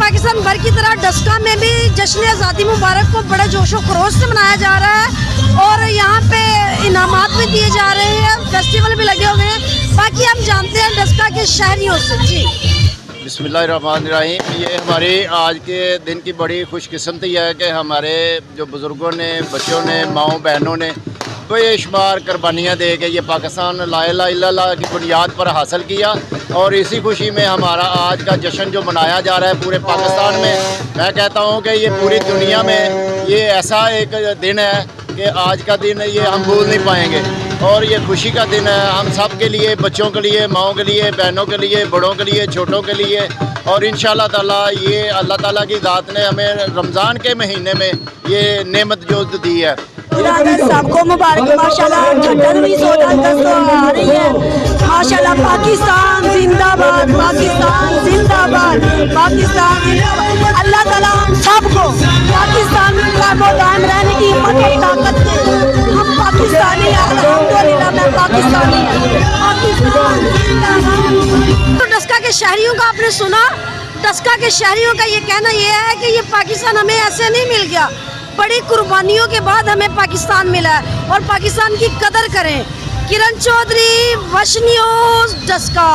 पाकिस्तान भर की तरह डस्का में भी जश्न आज़ादी मुबारक को बड़े जोशो खरोश से मनाया जा रहा है और यहाँ पे इनामात भी दिए जा रहे हैं, फेस्टिवल भी लगे हुए हैं। बाकी हम जानते हैं डस्का के शहरियों से। जी बिस्मिल्लाहिर्रहमानिर्रहीम। ये हमारी आज के दिन की बड़ी खुशकिस्मती है कि हमारे जो बुज़ुर्गों ने, बच्चों ने, माओ बहनों ने बेशुमार कुर्बानियाँ दे के ये पाकिस्तान ला इलाहा इल्लल्लाह की बुनियाद पर हासिल किया और इसी खुशी में हमारा आज का जश्न जो मनाया जा रहा है पूरे पाकिस्तान में। मैं कहता हूँ कि ये पूरी दुनिया में ये ऐसा एक दिन है कि आज का दिन ये हम भूल नहीं पाएंगे और ये खुशी का दिन है हम सब के लिए, बच्चों के लिए, माओं के लिए, बहनों के लिए, बड़ों के लिए, छोटों के लिए। और इंशाअल्लाह ताला ये अल्लाह ताला की ज़ात ने हमें रमज़ान के महीने में ये नेमत जो दी है। सबको मुबारक। माशाल्लाह 18 आ रही है। माशाल्लाह पाकिस्तान जिंदाबाद, पाकिस्तान जिंदाबाद, पाकिस्तान जिंदाबाद। अल्लाह ताला हम सबको पाकिस्तान में कायम रहने की हिम्मत और ताकत दे। हम पाकिस्तानी हैं, अल्हम्दुलिल्लाह मैं पाकिस्तानी हूं। पाकिस्तान जिंदाबाद। तो डस्का के शहरियों का आपने सुना। डस्का के शहरियों का ये कहना ये है कि ये पाकिस्तान हमें ऐसे नहीं मिल गया, बड़ी कुर्बानियों के बाद हमें पाकिस्तान मिला है और पाकिस्तान की कदर करें। किरण चौधरी, वश न्यूज़, डस्का।